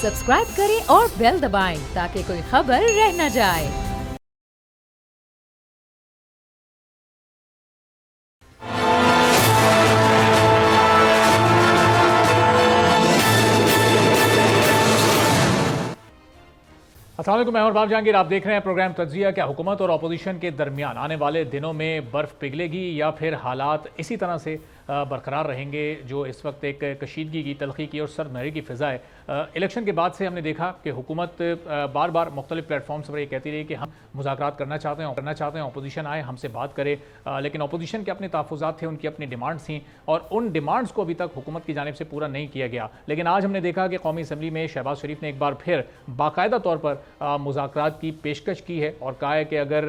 Subscribe करें और bell दबाएं ताकि कोई खबर रह न जाए। अस्सलाम वालेकुम, मैं हूं बाब जहांगीर। आप देख रहे हैं प्रोग्राम तज्जिया। क्या हुकूमत और अपोजिशन के दरमियान आने वाले दिनों में बर्फ़ पिघलेगी या फिर हालात इसी तरह से बरकरार रहेंगे जो इस वक्त एक कशीदगी की, तलखी की और सरदमहरी की फ़िज़ा है। इलेक्शन के बाद से हमने देखा कि हुकूमत बार बार मुख्तलिफ प्लेटफॉर्म्स पर ये कहती रही कि हम मुज़ाकरात करना चाहते हैं, अपोजिशन आए हमसे बात करे, लेकिन अपोजिशन के अपने तहफ़्फ़ुज़ात थे, उनकी अपनी डिमांड्स थी और उन डिमांड्स को अभी तक हुकूमत की जानिब से पूरा नहीं किया गया। लेकिन आज हमने देखा कि कौमी असम्बली में शहबाज शरीफ ने एक बार फिर बाकायदा तौर पर मुज़ाकरात की पेशकश की है और कहा है कि अगर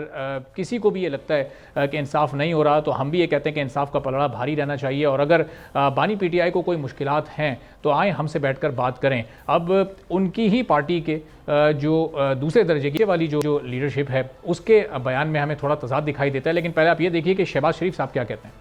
किसी को भी ये लगता है कि इंसाफ नहीं हो रहा तो हम भी ये कहते हैं कि इंसाफ का पलड़ा भारी रहना चाहिए और अगर बानी पीटीआई को कोई मुश्किलात हैं तो आए हमसे बैठकर बात करें। अब उनकी ही पार्टी के जो दूसरे दर्जे की वाली जो लीडरशिप है उसके बयान में हमें थोड़ा तज़ाद दिखाई देता है। लेकिन पहले आप ये देखिए कि शहबाज शरीफ साहब क्या कहते हैं।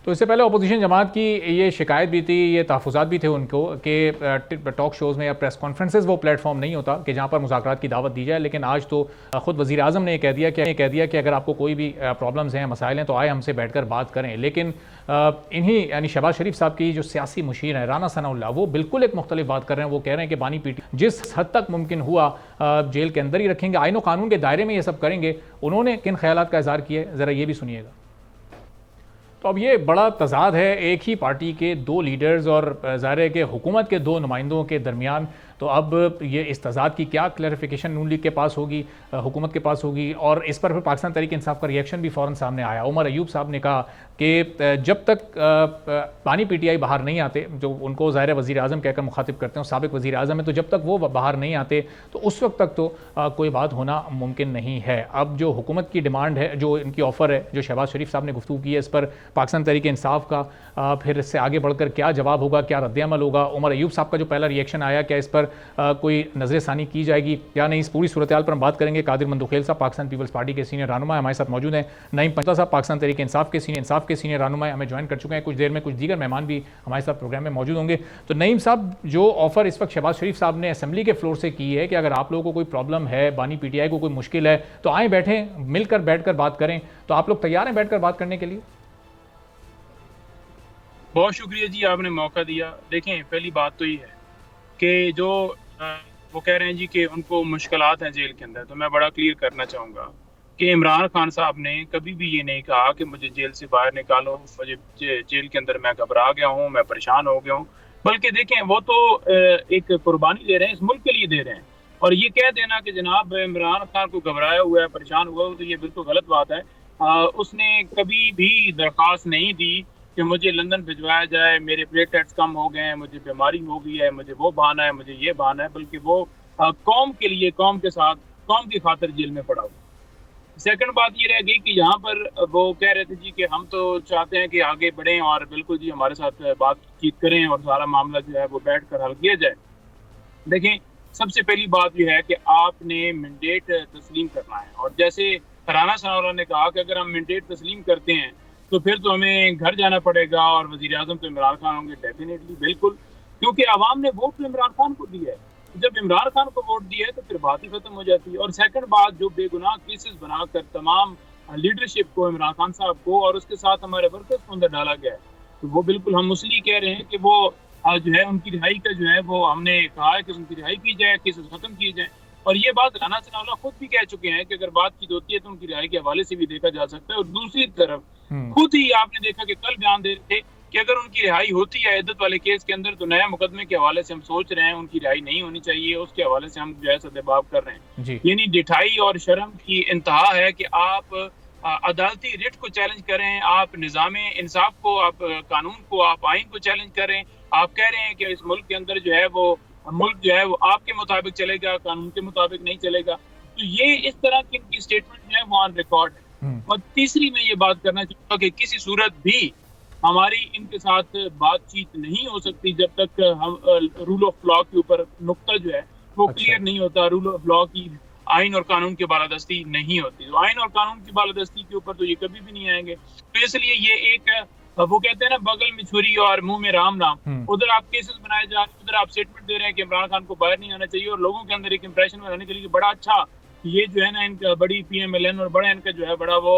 तो इससे पहले अपोजिशन जमात की ये शिकायत भी थी, ये तहफ़्फ़ुज़ात भी थे उनको कि टॉक शोज़ में या प्रेस कॉन्फ्रेंसेस वो प्लेटफॉर्म नहीं होता कि जहाँ पर मुज़ाकरात की दावत दी जाए। लेकिन आज तो ख़ुद वज़ीर आज़म ने कह दिया कि अगर आपको कोई भी प्रॉब्लम्स हैं, मसाइल हैं तो आए हमसे बैठकर बात करें। लेकिन इन्हीं यानी शहबाज शरीफ साहब की जो सियासी मुशीर हैं राना सनाउल्लाह, वो बिल्कुल एक मुख्तलिफ बात कर रहे हैं। वो कह रहे हैं कि बानी पीटी जिस हद तक मुमकिन हुआ जेल के अंदर ही रखेंगे, आईन और कानून के दायरे में ये सब करेंगे। उन्होंने किन ख्यालात का इज़हार किया है, ज़रा ये भी सुनिएगा। तो अब ये बड़ा तज़ाद है एक ही पार्टी के दो लीडर्स और ज़ाहिर है कि हुकूमत के दो नुमाइंदों के दरमियान। तो अब ये इस तज़ाद की क्या क्लैरिफिकेशन नून लीग के पास होगी, हुकूमत के पास होगी, और इस पर फिर पाकिस्तान तहरीक इंसाफ का रिएक्शन भी फ़ौरन सामने आया। उमर अयूब साहब ने कहा कि जब तक बानी पीटीआई बाहर नहीं आते, जो उनको ज़ाहिर वज़ीर आज़म कहकर मुखातिब करते हैं, साबिक़ वज़ीर आज़म है, तो जब तक वो बाहर नहीं आते तो उस वक्त तक तो कोई बात होना मुमकिन नहीं है। अब जो हुकूमत की डिमांड है, जो इनकी ऑफ़र है, जो शहबाज शरीफ साहब ने गुफ्तगू की है, इस पर पाकिस्तान तहरीक इंसाफ का फिर इससे आगे बढ़कर क्या जवाब होगा, क्या रद्द-ए-अमल होगा। उमर अयूब साहब का जो पहला रिएक्शन आया, क्या इस पर कोई नज़रसानी की जाएगी या नहीं, इस पूरी सूरत हाल पर हम बात करेंगे। कादिर मंदुखेल साहब पाकिस्तान पीपल्स पार्टी के सीनियर रहनुमा हमारे साथ मौजूद हैं। नईम पंचता साहब पाकिस्तान तहरीक इंसाफ के सीनियर रहनुमा हमें ज्वाइन कर चुके हैं। कुछ देर में कुछ दीगर मेहमान भी हमारे साथ प्रोग्राम में मौजूद होंगे। तो नईम साहब, जो ऑफर इस वक्त शहबाज शरीफ साहब ने असेंबली के फ्लोर से की है कि अगर आप लोगों को कोई प्रॉब्लम है, बानी पीटीआई को कोई मुश्किल है तो आए बैठें, मिलकर बैठकर बात करें, तो आप लोग तैयार हैं बैठकर बात करने के लिए? बहुत शुक्रिया जी, आपने मौका दिया। देखें, पहली बात तो ये है कि जो वो कह रहे हैं जी कि उनको मुश्किलात हैं जेल के अंदर, तो मैं बड़ा क्लियर करना चाहूँगा कि इमरान खान साहब ने कभी भी ये नहीं कहा कि मुझे जेल से बाहर निकालो, मुझे जेल के अंदर मैं घबरा गया हूँ, मैं परेशान हो गया हूँ। बल्कि देखें, वो तो एक कुर्बानी दे रहे हैं, इस मुल्क के लिए दे रहे हैं। और ये कह देना कि जनाब इमरान खान को घबराया हुआ है, परेशान हुआ है, तो ये बिल्कुल गलत बात है। उसने कभी भी दरख्वास्त नहीं दी कि मुझे लंदन भिजवाया जाए, मेरे प्लेटलेट्स कम हो गए हैं, मुझे बीमारी हो गई है, मुझे वो बहाना है, मुझे ये बहाना है। बल्कि वो कौम के लिए, कौम के साथ, कौम की खातिर जेल में पड़ा हुआ। सेकंड बात ये रह गई कि यहाँ पर वो कह रहे थे जी कि हम तो चाहते हैं कि आगे बढ़ें और बिल्कुल जी हमारे साथ बातचीत करें और सारा मामला जो है वो बैठ कर हल किया जाए। देखें, सबसे पहली बात यह है कि आपने मैंडेट तस्लीम करना है। और जैसे राना सनाउल्लाह ने कहा कि अगर हम मैंडेट तस्लीम करते हैं तो फिर तो हमें घर जाना पड़ेगा और वज़ीर आज़म तो इमरान खान होंगे। डेफिनेटली, बिल्कुल, क्योंकि आवाम ने वोट तो इमरान खान को दिया है। जब इमरान खान को वोट दिया है तो फिर बात ही खत्म हो जाती है। और सेकंड बात, जो बेगुनाह केसेस बनाकर तमाम लीडरशिप को, इमरान खान साहब को और उसके साथ हमारे वर्कर्स को अंदर डाला गया है, तो वो बिल्कुल हम इसलिए कह रहे हैं कि वो जो है उनकी रिहाई का जो है वो हमने कहा है कि उनकी रिहाई की जाए, केसेस खत्म किए जाए। और ये बात राना सनाउल्लाह खुद भी कह चुके हैं कि अगर बातचीत होती है तो उनकी रिहाई के हवाले से भी देखा जा सकता है। और दूसरी तरफ खुद ही आपने देखा कि कल बयान दे रहे थे कि अगर उनकी रिहाई होती है इद्दत वाले केस के अंदर तो नया मुकदमे के हवाले से हम सोच रहे हैं उनकी रिहाई नहीं होनी चाहिए, उसके हवाले से हम जो है सदेबाब कर रहे हैं। यानी डिठाई और शर्म की इंतहा है कि आप अदालती रिट को चैलेंज करें, आप निज़ाम इंसाफ को, आप कानून को, आप आइन को चैलेंज करें। आप कह रहे हैं कि इस मुल्क के अंदर जो है वो मुल्क जो है वो आपके मुताबिक चलेगा, कानून के मुताबिक नहीं चलेगा। तो ये इस तरह की इनकी स्टेटमेंट जो है वो ऑन रिकॉर्ड है। और तीसरी मैं ये बात करना चाहूँगा कि किसी सूरत भी हमारी इनके साथ बातचीत नहीं हो सकती जब तक हम रूल ऑफ लॉ के ऊपर नुक्ता जो है वो क्लियर नहीं होता, रूल ऑफ लॉ की, आइन और कानून की बालादस्ती नहीं होती। तो आइन और कानून की बालादस्ती के ऊपर तो ये कभी भी नहीं आएंगे। तो इसलिए ये एक वो कहते हैं ना, बगल में छुरी और मुंह में राम नाम, उधर आप केसेस बनाए जा रहे हैं, उधर आप स्टेटमेंट दे रहे हैं कि इमरान खान को बाहर नहीं आना चाहिए, और लोगों के अंदर एक इंप्रेशन बनाने के लिए बड़ा अच्छा ये जो है ना इनका बड़ी PMLN और बड़ा इनका जो है बड़ा वो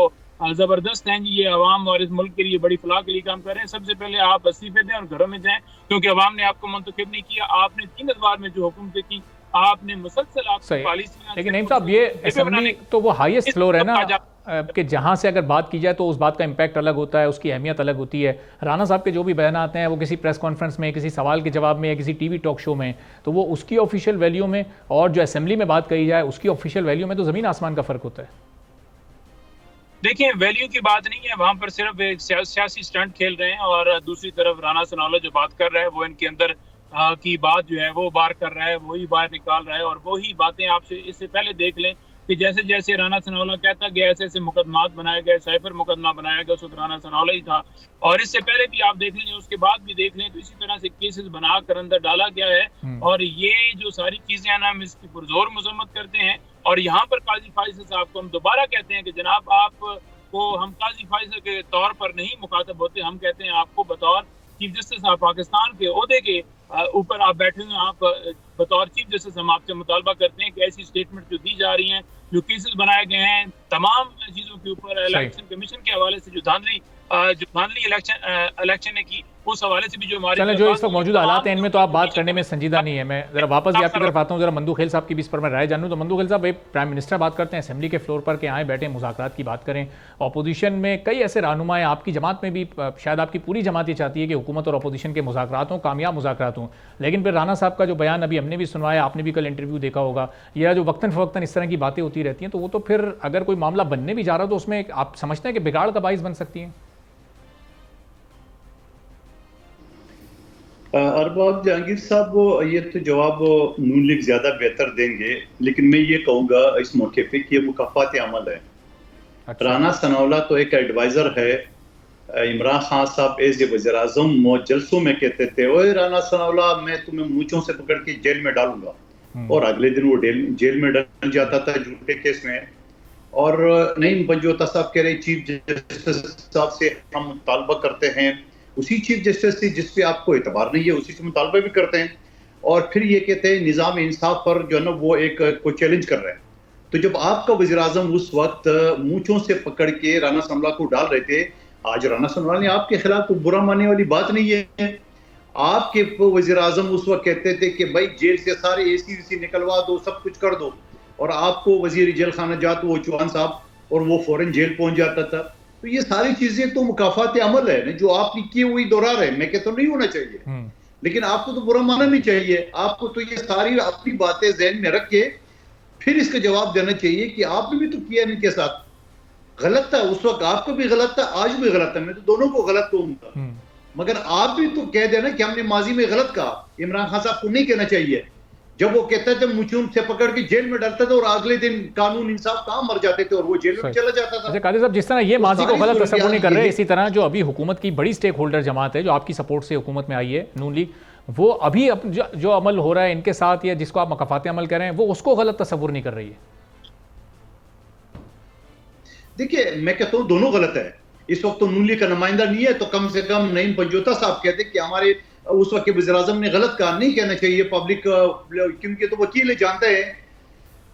जबरदस्त हैं जी, ये अवाम और इस मुल्क के लिए बड़ी फलाह के लिए काम कर रहे हैं। सबसे पहले आप इस्तीफे दें और घरों में जाएं, क्योंकि अवाम ने आपको मुंतखब नहीं किया। आपने 3 अदवार में जो हुकूमतें की, आपने मुसलसल आपकी पॉलिसी। लेकिन नईम साहब, ये असेंबली तो वो हाईएस्ट फ्लोर है ना कि जहाँ से अगर बात की जाए तो उस बात का इम्पैक्ट अलग होता है, उसकी अहमियत अलग होती है। राना साहब के जो भी बयान आते हैं वो किसी प्रेस कॉन्फ्रेंस में, किसी सवाल के जवाब में या किसी टीवी टॉक शो में, तो वो उसकी ऑफिशियल वैल्यू में और जो असेंबली में बात कही जाए उसकी ऑफिशियल वैल्यू में तो ज़मीन आसमान का फ़र्क होता है। देखिए, वैल्यू की बात नहीं है, वहां पर सिर्फ एक सियासी स्टंट खेल रहे हैं, और दूसरी तरफ राना सनाउल्लाह जो बात कर रहा है वो इनके अंदर की बात जो है वो बाहर कर रहा है, वही बाहर निकाल रहा है। और वही बातें आपसे इससे पहले देख लें कि जैसे जैसे राना सनाउल्लाह कहता गया, ऐसे ऐसे मुकदमात बनाए गए, साइफर मुकदमा बनाया गया, उस वक्त राना सनाउल्लाह ही था, और इससे पहले भी आप देख लें, उसके बाद भी देख लें, तो इसी तरह से केसेस बनाकर अंदर डाला गया है। और ये जो सारी चीजें हैं ना, हम इसकी पुरजोर मजम्मत करते हैं। और यहाँ पर काजी फाइजल साहब को हम दोबारा कहते हैं कि जनाब, आप को हम काजी फाइजल के तौर पर नहीं मुखातब होते, हम कहते हैं आपको बतौर चीफ जस्टिस ऑफ पाकिस्तान के ओहदे के ऊपर आप बैठे हुए, आप बतौर चीफ जस्टिस हम आपसे मुतालबा करते हैं कि ऐसी स्टेटमेंट जो दी जा रही हैं, जो केसेस बनाए गए हैं तमाम चीजों के ऊपर, इलेक्शन कमीशन के हवाले से जो धांधली इलेक्शन ने की, उस हवाले से भी जो हमारे चलें, जो इस वक्त मौजूद हालात हैं इनमें तो आप बात करने में संजीदा नहीं है। मैं जरा वापस आपकी तरफ आता हूँ, जरा मंदू खेल साहब की भी इस पर मैं राय जानूँ। तो मंदू खेल साहब, प्राइम मिनिस्टर बात करते हैं असेंबली के फ्लोर पर के आए बैठे मुज़ाकरात की बात करें, अपोजिशन में कई ऐसे रहनुमा हैं, आपकी जमात में भी शायद आपकी पूरी जमात ये चाहती है कि हुकूमत और अपोजिशन के मुज़ाकरात हों, कामयाब मुज़ाकरात हों, लेकिन फिर राना साहब का जो बयान अभी हमने भी सुनवाया, आपने भी कल इंटरव्यू देखा होगा, या जो वक्तन फ़वक्तन इस तरह की बातें होती रहती हैं, तो वो तो फिर अगर कोई मामला बनने भी जा रहा है तो उसमें आप समझते हैं कि बिगाड़ का बाइस बन सकती हैं? अरबाब जहांगीर साहब, ये तो जवाब नून लीग ज्यादा बेहतर देंगे, लेकिन मैं ये कहूँगा इस मौके पे कि ये मुकाफात अमल है। अच्छा। राना सनाउल्लाह तो एक एडवाइजर है। इमरान खान साहब एज ए वज़ीर आज़म जलसों में कहते थे, ओए राना सनाउल्लाह, मैं तुम्हें मूंछों से पकड़ के जेल में डालूंगा, और अगले दिन वो जेल में डल जाता था झूठे केस में। और नईम पंजोता साहब कह रहे चीफ जस्टिस साहब से हम मुतालबा करते हैं, उसी चीफ जस्टिस से जिस पे आपको एतबार नहीं है उसी से मुतालबा भी करते हैं, और फिर ये कहते हैं निज़ाम इंसाफ पर जो है ना वो एक को चैलेंज कर रहे हैं। तो जब आपका वज़ीर आज़म उस वक्त मूंछों से पकड़ के राना सनाउल्लाह को डाल रहे थे, आज राना सनाउल्लाह ने आपके खिलाफ तो बुरा मानने वाली बात नहीं है। आपके वज़ीर आज़म उस वक्त कहते थे कि भाई जेल से सारे AC निकलवा दो, सब कुछ कर दो, और आपको वज़ीर जेल खाना जात वो चौहान साहब, और वो फौरन जेल पहुंच जाता था। तो ये सारी चीजें तो मुकाफात अमल है जो आपने की हुई दोहरा रहे, मैं कहता तो नहीं होना चाहिए, लेकिन आपको तो बुरा मानना नहीं चाहिए। आपको तो ये सारी अपनी बातें जहन में रख के फिर इसका जवाब देना चाहिए कि आपने भी तो किया इनके साथ, गलत था उस वक्त, आपको भी गलत था, आज भी गलत है, मैं तो दोनों को गलत कहूंगा, मगर आप भी तो कह देना कि हमने माजी में गलत कहा। इमरान खान साहब को नहीं कहना चाहिए, जब वो कहता था मुझे से पकड़ के जेल में डालता था और अगले दिन कानून इंसाफ कहाँ मर जाते थे और वो जेल में चला जाता था। अच्छा कादिर साहब, जिस तरह ये माजी को गलत तस्वुर नहीं कर रहे, इसी तरह जो अभी हुकूमत की बड़ी स्टेक होल्डर जमात है जो आपकी सपोर्ट से हुकूमत में आई है, नून लीग, वो अभी जो अमल हो रहा है इनके साथ या जिसको आप मकाफात अमल कर रहे हैं, वो उसको गलत तस्वुर नहीं कर रही है। देखिए, मैं कहता हूँ दोनों गलत है। इस वक्त तो नून लीग का नुमाइंदा नहीं है, तो कम से कम नईम पंजोता साहब कहते कि हमारे उस वक्त के वज़ीर आज़म ने गलत कहा, नहीं कहना चाहिए पब्लिक, क्योंकि तो वकील है, जानते हैं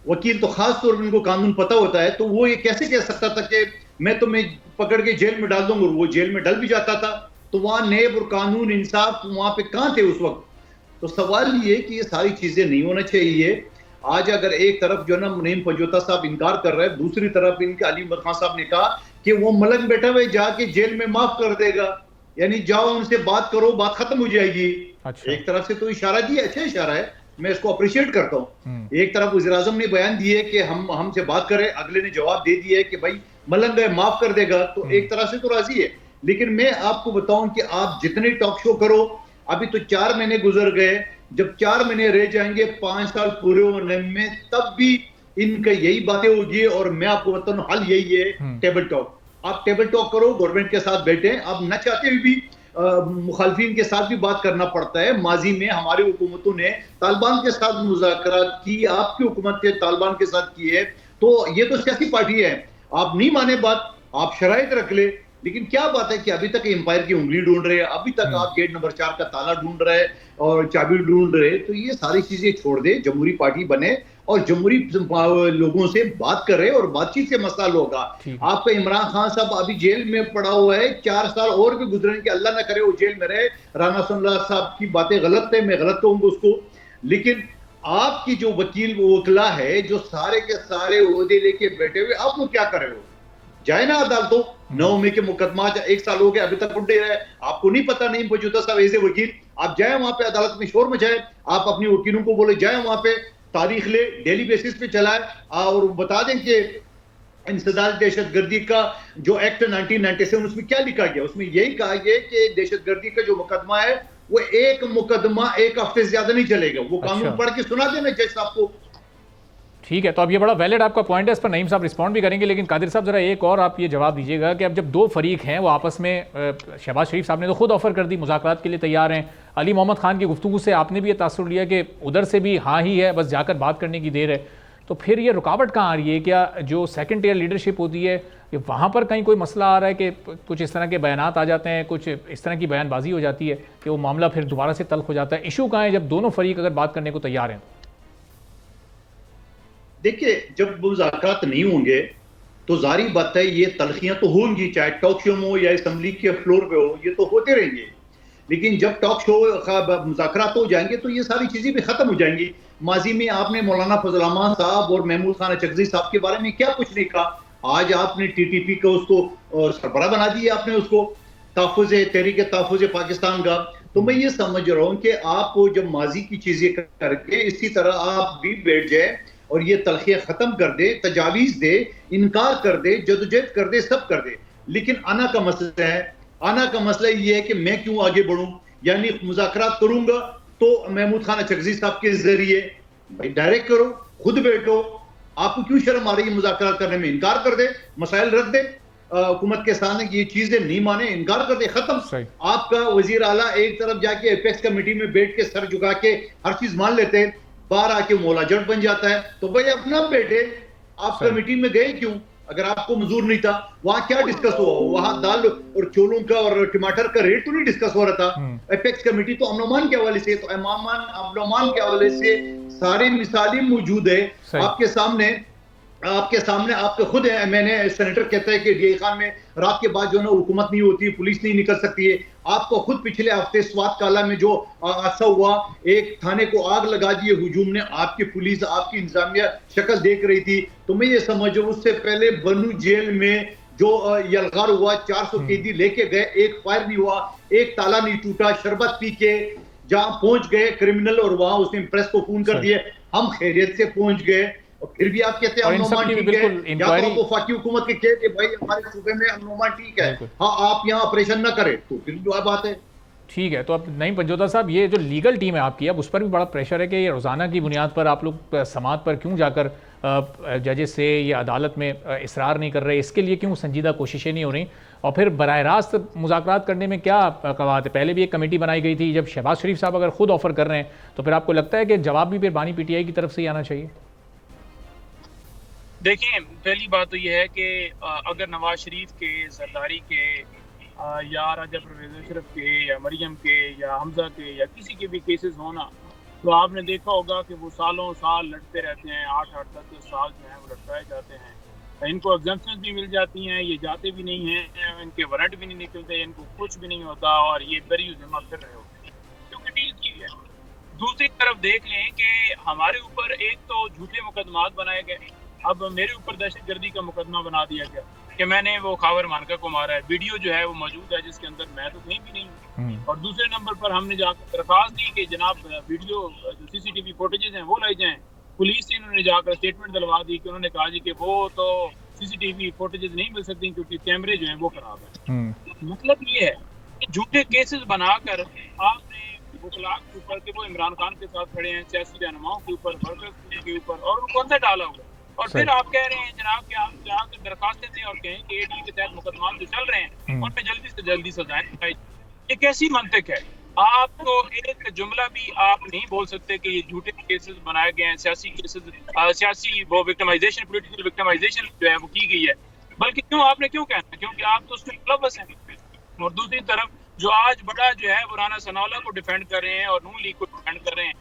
वकील तो खास तौर पर उनको कानून पता होता है, तो वो ये कैसे कह सकता था कि मैं तुम्हें पकड़ के जेल में डाल दूंगा, और वो जेल में डल भी जाता था। तो वहां नेब और कानून इंसाफ वहां पे कहां थे उस वक्त। तो सवाल ये कि ये सारी चीजें नहीं होना चाहिए। आज अगर एक तरफ जो है ना नईम पंजोता साहब इनकार कर रहे हैं, दूसरी तरफ इनके अली उमर खान साहब ने कहा कि वो मलंग बैठा हुआ जाके जेल में माफ कर देगा, यानी जाओ उनसे बात करो, बात खत्म हो जाएगी। अच्छा। एक तरफ से तो इशारा दिया, अच्छा इशारा है, मैं इसको अप्रिशिएट करता हूँ। एक तरफ वज़ीर आज़म ने बयान दिए कि हम हमसे बात करें, अगले ने जवाब दे दिया कि भाई मलंग है माफ कर देगा, तो एक तरह से तो राजी है। लेकिन मैं आपको बताऊं कि आप जितने टॉक शो करो, अभी तो 4 महीने गुजर गए, जब 4 महीने रह जाएंगे 5 साल पूरे होने में, तब भी इनका यही बातें होगी। और मैं आपको बताऊं हल यही है, टेबल टॉक। आप टेबल टॉक करो, गवर्नमेंट के साथ बैठे, आप न चाहते हुए भी मुखालफिन के साथ भी बात करना पड़ता है। माजी में हमारी हुकूमतों ने तालिबान के साथ मुज़ाकरात की, आपकी हुकूमत ने तालिबान के साथ की है, तो ये तो सियासी पार्टी है, आप नहीं माने बात, आप शराइत रख ले, लेकिन क्या बात है कि अभी तक एम्पायर की उंगली ढूंढ रहे हैं, अभी तक आप गेट नंबर 4 का ताला ढूंढ रहे हैं और चाबी ढूंढ रहे हैं। तो ये सारी चीजें छोड़ दे, जमहूरी पार्टी बने और जमहूरी लोगों से बात करे और बातचीत से मसला हल होगा। आपका इमरान खान साहब अभी जेल में पड़ा हुआ है, 4 साल और भी गुजरने के, अल्लाह ना करे वो जेल में रहे। राना सनाउल्लाह साहब की बातें गलत है, मैं गलत कहूंगा उसको, लेकिन आपकी जो वकीला है जो सारे के सारे ओहदे लेके बैठे हुए, आप लोग क्या कर रहे हो? जाए ना अदालतों, 9 मई के मुकदमा 1 साल हो गया अभी तक उठ रहा है, आपको नहीं पता नहीं मौजूदा साहब ऐसे वकील, आप जाए वहां पे अदालत में शोर मचाए, आप अपने वकीलों को बोले जाए वहां पे तारीख ले, डेली बेसिस पे चलाए और बता दें कि इंसदाद दहशतगर्दी का जो एक्ट 1997 उसमें क्या लिखा गया। उसमें यही कहा गया कि दहशतगर्दी का जो मुकदमा है वो एक मुकदमा 1 हफ्ते से ज्यादा नहीं चलेगा। वो कानून पढ़ के सुना देना जज साहब को। ठीक है, तो अब ये बड़ा वैलिड आपका पॉइंट है, इस पर नईम साहब रिस्पॉन्ड भी करेंगे, लेकिन कादिर साहब जरा एक और आप ये जवाब दीजिएगा कि अब जब 2 फरीक हैं वो आपस में, शहबाज शरीफ साहब ने तो खुद ऑफर कर दी, मुज़ाकरात के लिए तैयार हैं, अली मोहम्मद खान की गुफ्तगू से आपने भी ये तासुर लिया कि उधर से भी हाँ ही है, बस जाकर बात करने की देर है, तो फिर ये रुकावट कहाँ आ रही है? क्या जो सेकंड टियर लीडरशिप होती है ये वहाँ पर कहीं कोई मसला आ रहा है कि कुछ इस तरह के बयानात आ जाते हैं, कुछ इस तरह की बयानबाजी हो जाती है कि वो मामला फिर दोबारा से तल्ख हो जाता है? इशू कहाँ है जब दोनों फरीक अगर बात करने को तैयार हैं? देखिए, जब मुज़ाकरात नहीं होंगे तो जारी बात है ये तलखियां तो होंगी, चाहे टॉक शो में हो या असम्बली के फ्लोर पे हो, ये तो होते रहेंगे। लेकिन जब टॉक शो मुज़ाकरात हो जाएंगे तो ये सारी चीजें भी खत्म हो जाएंगी। माजी में आपने मौलाना फजल रहमान साहब और महमूद खान चकजी साहब के बारे में क्या कुछ नहीं कहा, आज आपने टीटीपी को उसको सरबराह बना दिया, आपने उसको तहफ़्फ़ुज़ तहरीक तहफ़्फ़ुज़ पाकिस्तान का। तो मैं ये समझ रहा हूँ कि आप जब माजी की चीजें करके इसी तरह आप भी बैठ जाए और ये तलखियां खत्म कर दे, तजावीज दे, इनकार कर दे, जदोजहद कर दे, सब कर दे। लेकिन आना का मसला है, आना का मसला ये है कि मैं क्यों आगे बढ़ूं, यानी मुज़ाकरात करूंगा तो महमूद खान चकजी साहब के जरिए भाई डायरेक्ट करो, खुद बैठो, आपको क्यों शर्म आ रही है मुज़ाकरात करने में? इनकार कर दे, मसाइल रख दे, हुकूमत के सामने ये चीजें नहीं माने, इनकार कर दे, खत्म। आपका वजीर आला एक तरफ जाके एपेक्स कमेटी में बैठ के सर झुका के हर चीज मान लेते हैं, बाहर आके मौला जट बन जाता है। तो भाई अपना बेटे, आप कमेटी में गए क्यों? अगर आपको मंजूर नहीं था, वहां क्या डिस्कस हुआ? वहां दाल और चोलों का और टमाटर का रेट तो नहीं डिस्कस हो रहा था। एपेक्स कमेटी तो अमन के हवाले से, तो अमन के हवाले से सारी मिसालें मौजूद है आपके सामने। आपके खुद है, मैंने सेनेटर कहता है कि डीआई खान में रात के बाद जो है ना हुकूमत नहीं होती, पुलिस नहीं निकल सकती है। आपको खुद पिछले हफ्ते स्वात काला में जो हादसा हुआ, एक थाने को आग लगा दिए हुजूम ने, आपकी पुलिस आपकी इंतजामिया शक्ल देख रही थी। तो मैं ये समझो उससे पहले बनू जेल में जो यलगार हुआ, 400 कैदी लेके गए, एक फायर नहीं हुआ, एक ताला नहीं टूटा, शरबत पी के जहां पहुंच गए क्रिमिनल और वहां उसने प्रेस को फोन कर दिए, हम खैरियत से पहुंच गए, और फिर भी आप कहते हैं अमन ठीक है, या तो आपको वफाकी हुकूमत के कहते भाई हमारे सूबे में अमन ठीक है, हाँ आप यहाँ ऑपरेशन ना करें, तो फिर जो बात है। ठीक है, तो अब नईम पंजोता साहब, ये जो लीगल टीम है आपकी, अब उस पर भी बड़ा प्रेशर है कि ये रोज़ाना की बुनियाद पर आप लोग समात पर क्यों जाकर जजेस से या अदालत में इसरार नहीं कर रहे, इसके लिए क्यों संजीदा कोशिशें नहीं हो रही? और फिर बराह रास्त मुज़ाकरात करने में क्या कवायद है? पहले भी एक कमेटी बनाई गई थी, जब शहबाज शरीफ साहब अगर खुद ऑफर कर रहे हैं तो फिर आपको लगता है कि जवाब भी फिर बानी पीटीआई की तरफ से ही आना चाहिए? देखिए, पहली बात तो यह है कि अगर नवाज शरीफ के, जरदारी के या राजा परवेज़ अशरफ के या मरियम के या हमजा के या किसी के भी केसेस होना, तो आपने देखा होगा कि वो सालों साल लड़ते रहते हैं, 8-8 10 साल जो है वो लटकाए जाते हैं। इनको एग्जम्पशन भी मिल जाती हैं, ये जाते भी नहीं हैं, इनके वारंट भी नहीं निकलते, इनको कुछ भी नहीं होता और ये बरी ज़िम्मा कर रहे होते हैं, क्योंकि डील की है। दूसरी तरफ देख लें कि हमारे ऊपर एक तो झूठे मुकदमात बनाए गए, अब मेरे ऊपर दहशतगर्दी का मुकदमा बना दिया गया कि मैंने वो खावर मानका को मारा है, वीडियो जो है वो मौजूद है जिसके अंदर मैं तो कहीं भी नहीं हूँ। और दूसरे नंबर पर हमने जाकर दरख्वास्त दी कि जनाब वीडियो जो सीसीटीवी फुटेजेस हैं वो लाई जाएं। पुलिस से इन्होंने जाकर स्टेटमेंट दिलवा दी कि उन्होंने कहा जी कि वो तो सीसीटीवी फुटेजेस नहीं मिल सकती क्योंकि कैमरे जो हैं वो खराब है। मतलब ये है कि झूठे केसेस बनाकर आपने वकला के ऊपर कि वो इमरान खान के साथ खड़े हैं, सियासी रहनुमाओं के ऊपर, वर्कर्स के ऊपर, और कौन सा डाला हुआ, और फिर आप कह रहे हैं जनाब कि आप जाकर दरखास्तें दें और कहें कि एडी के तहत मुकदमा जो चल रहे हैं उनमें जल्दी से जल्दी सजाएं। ये कैसी मंतिक है? आपको एक जुमला भी आप नहीं बोल सकते कि ये झूठे केसेस बनाए गए हैं, सियासी केसेस, सियासी वो विक्टिमाइजेशन, पॉलिटिकल विक्टिमाइजेशन जो है वो की गई है। बल्कि क्यों आपने क्यों कहना, क्योंकि आप तो उसमें मुलव्वस हैं। और दूसरी तरफ जो आज बड़ा जो है वो राना सनाउल्लाह को डिफेंड कर रहे हैं और नून लीग को डिफेंड कर रहे हैं।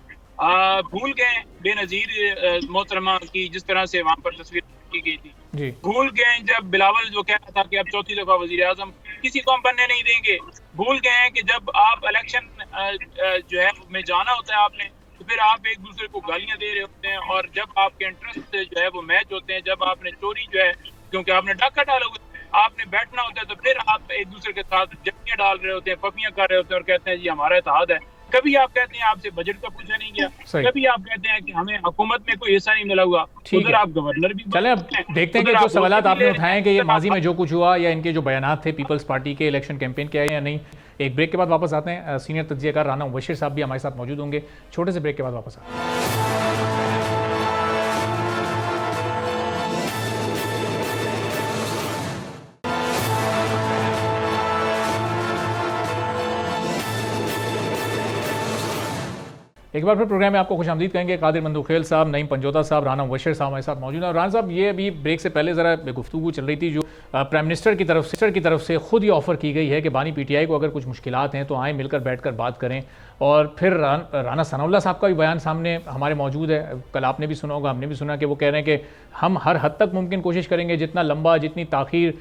भूल गए बेनजीर मोहतरमा की जिस तरह से वहां पर तस्वीर की गई थी, भूल गए जब बिलावल जो कह रहा था कि अब चौथी दफा वजीर आजम किसी को हम बनने नहीं देंगे, भूल गए हैं कि जब आप इलेक्शन जो है में जाना होता है आपने, तो फिर आप एक दूसरे को गालियां दे रहे होते हैं, और जब आपके इंटरेस्ट जो है वो मैच होते हैं, जब आपने चोरी जो है क्योंकि आपने डाका डाला हुआ आपने बैठना होता है, तो फिर आप एक दूसरे के साथ जफ्तियां डाल रहे होते हैं, पपियां कर रहे होते हैं और कहते हैं जी हमारा इत्तेहाद है। कभी आप कहते हैं आपसे बजट का पूछा नहीं गया, कभी आप कहते हैं कि हमें हुकूमत में कोई हिस्सा नहीं मिला हुआ, उधर आप गवर्नर भी। चले अब देखते हैं कि जो सवाल आपने उठाए कि ये माजी में जो कुछ हुआ या इनके जो बयानात थे पीपल्स पार्टी के इलेक्शन कैंपेन के आए या नहीं। एक ब्रेक के बाद वापस आते हैं। सीनियर तज्जियाकार राना मुबशिर साहब भी हमारे साथ मौजूद होंगे। छोटे से ब्रेक के बाद वापस आते हैं। एक बार फिर प्रोग्राम में आपको खुशामदीद कहेंगे। कादिर मंदुखेल साहब, नईम पंजोता साहब, राना मुबशिर साहब हमारे साथ मौजूद हैं। और राना साहब, ये अभी ब्रेक से पहले ज़रा गुफ्तगू चल रही थी जो प्राइम मिनिस्टर की तरफ से खुद ये ऑफ़र की गई है कि बानी पीटीआई को अगर कुछ मुश्किलात हैं तो आए मिलकर बैठकर बात करें। और फिर राना सनाउल्लाह साहब का भी बयान सामने हमारे मौजूद है, कल आपने भी सुना होगा, हमने भी सुना कि वो कह रहे हैं कि हम हर हद तक मुमकिन कोशिश करेंगे, जितना लंबा, जितनी ताख़ीर,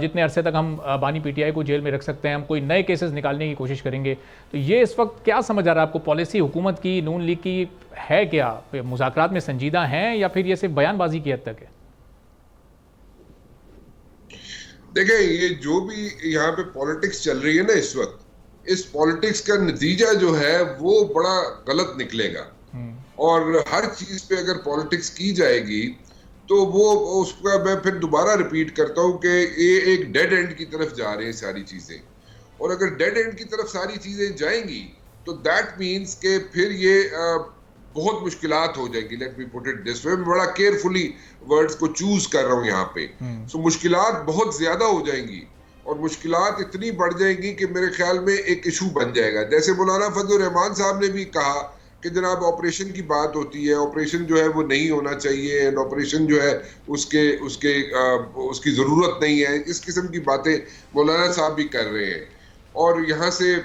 जितने अरसे तक हम बानी पीटीआई को जेल में रख सकते हैं, हम कोई नए केसेस निकालने की कोशिश करेंगे। तो ये इस वक्त क्या समझ आ रहा है आपको, पॉलिसी हुकूमत की, नून लीग की है क्या, मुज़ाकरात में संजीदा हैं या फिर ये सिर्फ बयानबाजी की हद तक है? देखिए, ये जो भी यहाँ पे पॉलिटिक्स चल रही है ना इस वक्त, इस पॉलिटिक्स का नतीजा जो है वो बड़ा गलत निकलेगा। और हर चीज पे अगर पॉलिटिक्स की जाएगी तो वो उसका मैं फिर दोबारा रिपीट करता हूँ कि ये एक डेड एंड की तरफ जा रहे हैं सारी चीजें। और अगर डेड एंड की तरफ सारी चीजें जाएंगी तो दैट मीन्स के फिर ये बहुत मुश्किलात हो जाएंगी। Let me put it this way, मैं बड़ा केयरफुली वर्ड्स को चूज कर रहा हूँ यहाँ पे। सो मुश्किलात बहुत ज्यादा हो जाएंगी और मुश्किलात इतनी बढ़ जाएंगी कि मेरे ख्याल में एक इशू बन जाएगा। जैसे मौलाना फजलुर रहमान साहब ने भी कहा कि जनाब ऑपरेशन की बात होती है, ऑपरेशन जो है वो नहीं होना चाहिए, एंड ऑपरेशन जो है उसकी ज़रूरत नहीं है। इस किस्म की बातें मौलाना साहब भी कर रहे हैं। और यहाँ से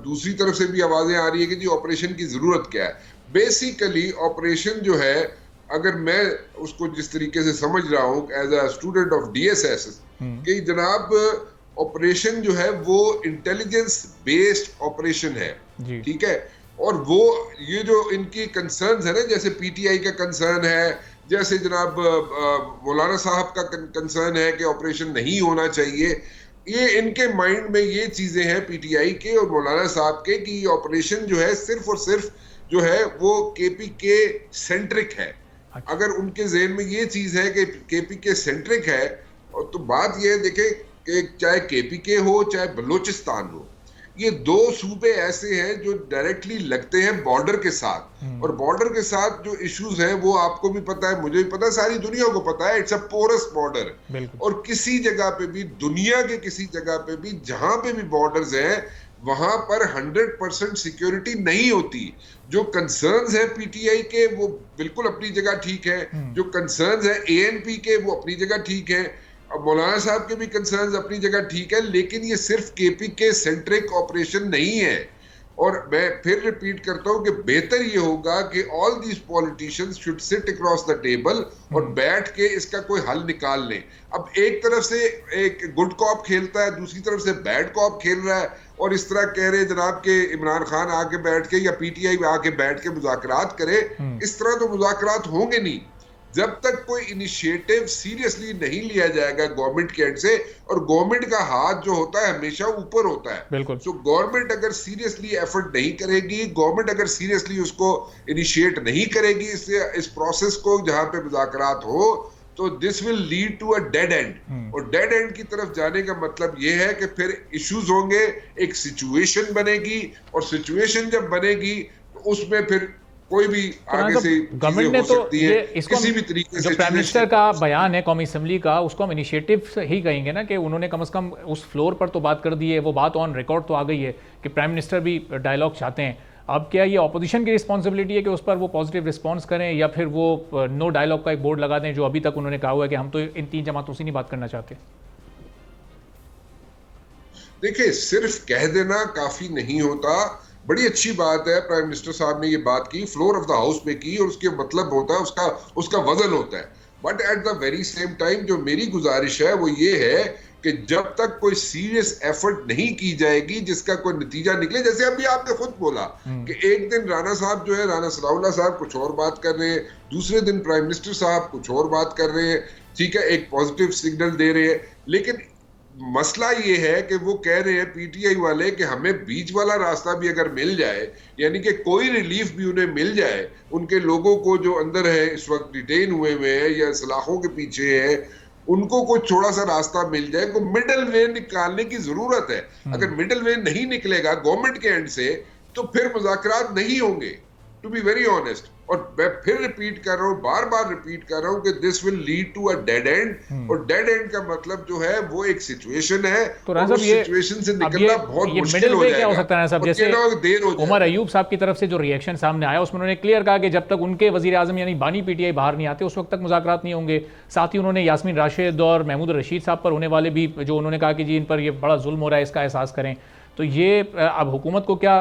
दूसरी तरफ से भी आवाज़ें आ रही है कि जी ऑपरेशन की ज़रूरत क्या है। बेसिकली ऑपरेशन जो है, अगर मैं उसको जिस तरीके से समझ रहा हूँ as a student of DSS, कि जनाब ऑपरेशन जो है वो इंटेलिजेंस बेस्ड ऑपरेशन है, ठीक है। और वो ये जो इनकी कंसर्न्स है ना, जैसे पीटीआई का कंसर्न है, जैसे जनाब मौलाना साहब का कंसर्न है कि ऑपरेशन नहीं होना चाहिए, ये इनके माइंड में ये चीजें हैं पीटीआई के और मौलाना साहब के कि ये ऑपरेशन जो है सिर्फ और सिर्फ जो है वो केपीके सेंट्रिक है। अगर उनके ज़हन में ये चीज है कि केपीके सेंट्रिक है, और तो बात ये देखें कि चाहे केपीके हो चाहे बलूचिस्तान हो, ये दो सूबे ऐसे हैं जो डायरेक्टली लगते हैं बॉर्डर के साथ। और बॉर्डर के साथ जो इश्यूज हैं वो आपको भी पता है, मुझे भी पता है, सारी दुनिया को पता है। It's a porous border. और किसी जगह पे भी, दुनिया के किसी जगह पे भी जहां पे भी बॉर्डर्स हैं, वहां पर 100% सिक्योरिटी नहीं होती। जो कंसर्न्स है पीटीआई के वो बिल्कुल अपनी जगह ठीक है, जो कंसर्न्स है एएनपी के वो अपनी जगह ठीक है, मौलाना साहब के भी कंसर्न्स अपनी जगह ठीक है, लेकिन ये सिर्फ केपीके सेंट्रिक ऑपरेशन नहीं है। और मैं फिर रिपीट करता हूं कि बेहतर ये होगा कि all these politicians should seat across the table और बैठ के इसका कोई हल निकाल लें। अब एक तरफ से एक गुड कॉप खेलता है, दूसरी तरफ से बैड कॉप खेल रहा है, और इस तरह कह रहे जनाब के इमरान खान आके बैठ के या पीटीआई आके बैठ के मुज़ाकरात करे। इस तरह तो मुज़ाकरात होंगे नहीं जब तक कोई इनिशिएटिव सीरियसली नहीं लिया जाएगा गवर्नमेंट के एंड से। और गवर्नमेंट का हाथ जो होता है हमेशा ऊपर होता है। सो गवर्नमेंट अगर सीरियसली एफर्ट नहीं करेगी, गवर्नमेंट अगर सीरियसली उसको इनिशिएट नहीं करेगी इस प्रोसेस को जहां पे मुज़ाकरात हो, तो this will lead to a dead end. और डेड एंड की तरफ जाने का मतलब ये है कि फिर इश्यूज होंगे, एक सिचुएशन बनेगी, और सिचुएशन जब बनेगी तो उसमें फिर कोई भी आगे से गवर्नमेंट ने तो ये इसको किसी भी तरीके जो प्राइम मिनिस्टर का बयान है कौमी असेंबली का, उसको हम इनिशिएटिव ही कहेंगे ना, कि उन्होंने कम से कम उस फ्लोर पर तो बात कर दी है, वो बात ऑन रिकॉर्ड तो आ गई है कि प्राइम मिनिस्टर भी डायलॉग चाहते हैं। अब क्या ये ऑपोजिशन की रिस्पॉन्सिबिलिटी है कि उस पर वो पॉजिटिव रिस्पॉन्स करें, या फिर वो नो डायलॉग का एक बोर्ड लगा दें, जो अभी तक उन्होंने कहा हुआ है कि हम तो इन 3 जमातों से नहीं बात करना चाहते? देखिए, सिर्फ कह देना काफी नहीं होता। बड़ी अच्छी बात है प्राइम मिनिस्टर साहब ने ये बात की, फ्लोर ऑफ द हाउस पे की, और उसके मतलब होता है, उसका वजन होता है। But at the very same time जो मेरी गुजारिश है वो ये है कि जब तक कोई सीरियस एफर्ट नहीं की जाएगी जिसका कोई नतीजा निकले, जैसे अभी आपने खुद बोला कि एक दिन राणा साहब जो है, राणा सनाउल्लाह साहब कुछ और बात कर रहे हैं, दूसरे दिन प्राइम मिनिस्टर साहब कुछ और बात कर रहे हैं, ठीक है, एक पॉजिटिव सिग्नल दे रहे हैं। लेकिन मसला ये है कि वो कह रहे हैं पीटीआई वाले कि हमें बीच वाला रास्ता भी अगर मिल जाए, यानी कि कोई रिलीफ भी उन्हें मिल जाए, उनके लोगों को जो अंदर है इस वक्त डिटेन हुए हैं या सलाखों के पीछे है, उनको कोई थोड़ा सा रास्ता मिल जाए, को मिडल वे निकालने की जरूरत है। अगर मिडल वे नहीं निकलेगा गवर्नमेंट के एंड से तो फिर मुज़ाकरात नहीं होंगे, टू बी वेरी ऑनेस्ट। और मैं फिर रिपीट कर रहा हूँ, बार बार रिपीट कर रहा हूँ कि this will lead to a dead end, और डेड एंड का मतलब जो है वो एक सिचुएशन है, तो और उस सिचुएशन से निकलना बहुत मुश्किल हो जाएगा। क्या हो सकता है साहब, जैसे उमर अयूब साहब की तरफ से जो रिएक्शन सामने आया उसमें उन्होंने क्लियर कहा कि जब तक उनके वजीर आजम यानी बानी पीटीआई बाहर नहीं आते उस वक्त तक मुज़ाकरात नहीं होंगे। साथ ही उन्होंने यास्मीन राशिद और महमूद रशीद साहब पर होने वाले भी, जो उन्होंने कहा कि जी इन पर ये बड़ा जुल्म हो रहा है, इसका एहसास करें। तो ये अब हुकूमत को क्या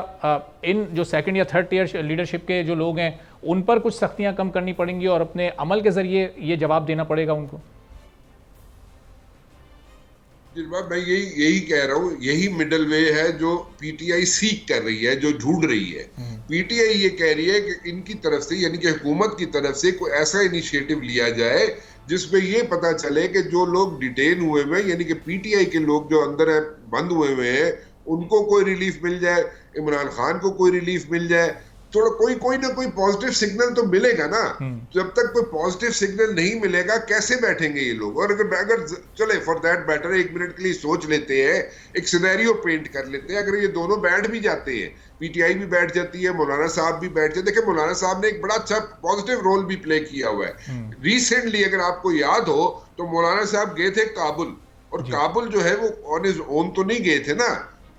इन जो सेकंड या थर्ड टीयर लीडरशिप के जो लोग हैं उन पर कुछ सख्तियां कम करनी पड़ेंगी और अपने अमल के जरिए ये जवाब देना पड़ेगा उनको? मैं यही कह रहा हूँ, यही मिडल वे है जो पीटीआई सीख कर रही है, जो ढूंढ रही है। पीटीआई ये कह रही है कि इनकी तरफ से यानी कि हुकूमत की तरफ से कोई ऐसा इनिशिएटिव लिया जाए जिसमें ये पता चले कि जो लोग डिटेन हुए हुए हैं, यानी कि पीटीआई के लोग जो अंदर है, बंद हुए हुए हैं, उनको कोई रिलीफ मिल जाए, इमरान खान को कोई रिलीफ मिल जाए, थोड़ा कोई ना कोई पॉजिटिव सिग्नल तो मिलेगा ना। जब तक कोई पॉजिटिव सिग्नल नहीं मिलेगा कैसे बैठेंगे ये लोग? और अगर चले फॉर दैट मैटर एक मिनट के लिए सोच लेते हैं, एक सिनेरियो पेंट कर लेते हैं, अगर ये दोनों बैठ भी जाते हैं, पीटीआई भी बैठ जाती है, मौलाना साहब भी बैठ जाते, देखिए मौलाना साहब ने एक बड़ा अच्छा पॉजिटिव रोल भी प्ले किया हुआ है। रिसेंटली अगर आपको याद हो तो मौलाना साहब गए थे काबुल, और काबुल जो है वो ऑन हिज ओन तो नहीं गए थे ना,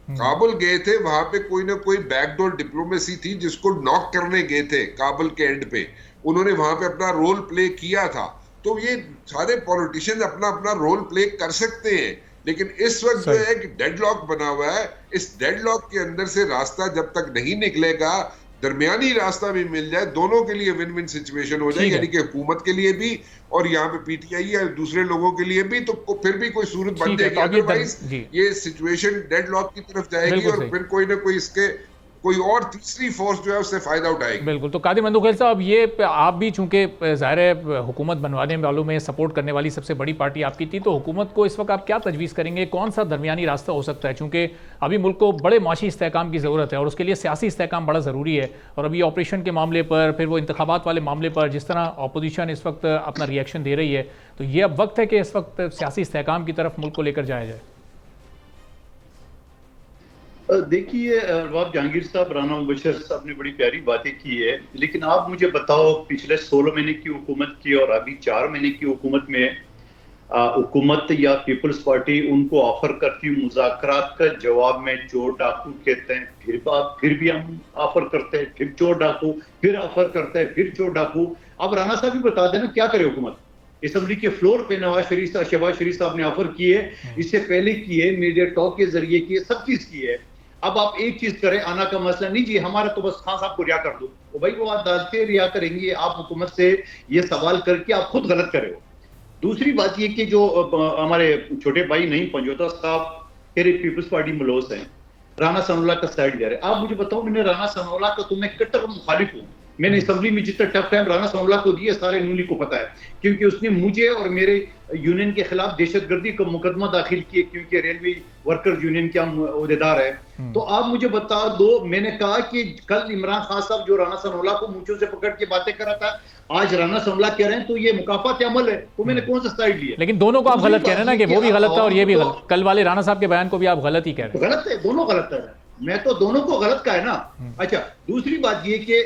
काबुल गए थे, वहां पे कोई ना कोई बैकडोर डिप्लोमेसी थी जिसको नॉक करने गए थे काबुल के एंड पे, उन्होंने वहां पे अपना रोल प्ले किया था। तो ये सारे पॉलिटिशियंस अपना अपना रोल प्ले कर सकते हैं, लेकिन इस वक्त जो है कि डेडलॉक बना हुआ है, इस डेडलॉक के अंदर से रास्ता जब तक नहीं निकलेगा, दरमियानी रास्ता भी मिल जाए, दोनों के लिए विन विन सिचुएशन हो जाए, यानी कि हुकूमत के लिए भी और यहाँ पे पीटीआई या दूसरे लोगों के लिए भी, तो फिर भी कोई सूरत बन जाएगी। अदरवाइज ये सिचुएशन डेडलॉक की तरफ जाएगी और फिर कोई ना कोई इसके कोई और तीसरी फोर्स जो है उससे फायदा उठाएगी। बिल्कुल। तो कादिर मंदुखेल साहब, ये आप भी चूंकि ज़ाहिर है हुकूमत बनवाने वालों में सपोर्ट करने वाली सबसे बड़ी पार्टी आपकी थी, तो हुकूमत को इस वक्त आप क्या तजवीज़ करेंगे, कौन सा दरमियानी रास्ता हो सकता है? चूंकि अभी मुल्क को बड़े माशी इस्तेहकाम की ज़रूरत है और उसके लिए सियासी इस्तेहकाम बड़ा ज़रूरी है, और अभी ऑपरेशन के मामले पर, फिर वो इंतखाबात वाले मामले पर जिस तरह अपोजिशन इस वक्त अपना रिएक्शन दे रही है, तो ये अब वक्त है कि इस वक्त सियासी इस्तेहकाम की तरफ मुल्क को लेकर जाया जाए। देखिए अरबाब जहांगीर साहब, राना मुबशर साहब ने बड़ी प्यारी बातें की है, लेकिन आप मुझे बताओ पिछले 16 महीने की हुकूमत की और अभी 4 महीने की हुकूमत में हुकूमत या पीपल्स पार्टी उनको ऑफर करती है मुज़ाकरात का, जवाब में चोर डाकू कहते हैं, फिर भी हम ऑफर करते हैं, फिर चोर डाकू, फिर ऑफर करते हैं, फिर चोर डाकू। अब राना साहब भी बता देना क्या करे हुकूमत। असेंबली के फ्लोर पे शहबाज शरीफ साहब ने ऑफर किए, इससे पहले किए, मीडिया टॉक के जरिए किए, सब चीज की है। अब आप एक चीज करें, आना का मसला नहीं जी, हमारा तो बस खान साहब को रिहा कर दो, तो भाई वो अदालतें रिहा करेंगी, आप हुकूमत से ये सवाल करके आप खुद गलत करे हो। दूसरी बात ये कि जो हमारे छोटे भाई नहीं पंजोता साहब पीपल्स पार्टी मलोस हैं, राना सनाउल्लाह का साइड ले रहे। आप मुझे बताओ, मैंने राना सनाउल्लाह का तुम्हें कट्टर मुखालिफ हूँ, मैंने असेंबली में जितना टफ टाइम राना सनाउल्लाह को दिया सारे नूनी को पता है, क्योंकि उसने मुझे और मेरे यूनियन के खिलाफ दहशतगर्दी का मुकदमा दाखिल किए, क्योंकि रेलवे वर्कर्स यूनियन के हम ओहदेदार है। तो आप मुझे बता दो, मैंने कहा कि कल इमरान खान साहब जो राना सनाउल्लाह को मूंछों से पकड़ के बातें कर रहा था, आज राना सनाउल्लाह कह रहे हैं, तो ये मुकाफात अमल है, तो मैंने कौन सा साइड लिया? लेकिन दोनों को आप गलत कह रहे हैं ना, कि वो भी गलत था और ये भी गलत। कल वाले राना साहब के बयान को भी आप गलत ही कह रहे हैं। गलत है, दोनों गलत है, मैं तो दोनों को गलत का है ना। अच्छा, दूसरी बात ये कि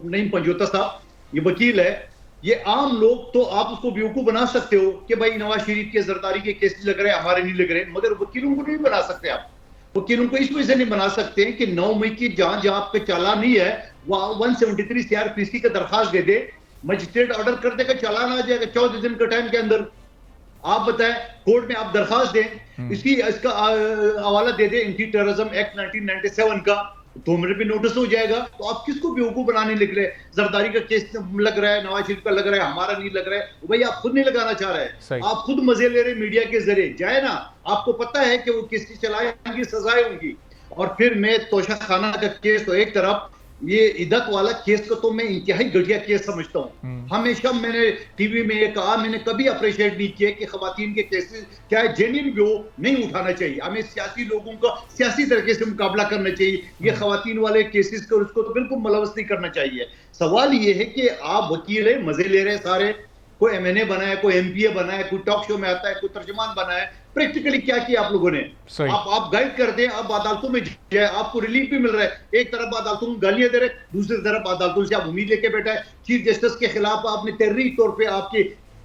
नईम पंजोता साहब ये वकील है, ये आम लोग तो आप उसको बेवकूफ बना सकते हो कि भाई नवाज शरीफ के जरदारी के केस लग रहे हैं, हमारे नहीं लग रहे, मगर वकीलों को नहीं बना सकते आप। वकील उनको इस वजह से नहीं बना सकते हैं कि 9 मई की जहां जहां पे चालान नहीं है वहां 173 CRPC का दरखास्त दे दे, मजिस्ट्रेट ऑर्डर कर देगा, चालान आ जाएगा 14 दिन का टाइम के अंदर। आप बताएं, कोर्ट में आप दरखास्त दें, इसका हवाला दे दे एंटी टेररिज्म एक्ट 1997 का, 2 मिनट में नोटिस हो जाएगा। तो आप किसको बेवकूफ बनाने लग रहे हैं? जरदारी का केस लग रहा है, नवाज शरीफ का लग रहा है, हमारा नहीं लग रहा है। भाई आप खुद नहीं लगाना चाह रहे हैं, आप खुद मजे ले रहे हैं मीडिया के जरिए। जाए ना, आपको पता है कि वो किसकी चलाएंगी, सजाएं होंगी। और फिर मैं तोशा खाना का केस तो एक तरफ, ये इद्दत वाला केस को तो मैं इंतहाई घटिया केस समझता हूँ। हमेशा मैंने टीवी में ये कहा, मैंने कभी अप्रिशिएट नहीं किया कि खवातीन के केसेस क्या जेन्युइन भी हो, नहीं उठाना चाहिए। हमें सियासी लोगों का सियासी तरीके से मुकाबला करना चाहिए। ये खवातीन वाले केसेस को उसको तो बिल्कुल मुलवस नहीं करना चाहिए। सवाल ये है कि आप वकील है, मजे ले रहे हैं सारे, कोई MNA बना है, कोई MPA बना है, कोई टॉक शो में आता है, कोई तर्जुमान बना है। प्रैक्टिकली क्या किया आप लोगों ने? आप गाइड कर दें, आप अदालतों में जाए, आपको रिलीफ भी मिल रहा है। एक तरफ अदालतों में गालियां दे रहे, दूसरी तरफ अदालतों से आप उम्मीद लेके बैठा है। चीफ जस्टिस के खिलाफ आपने तहरीरी तौर पर आपके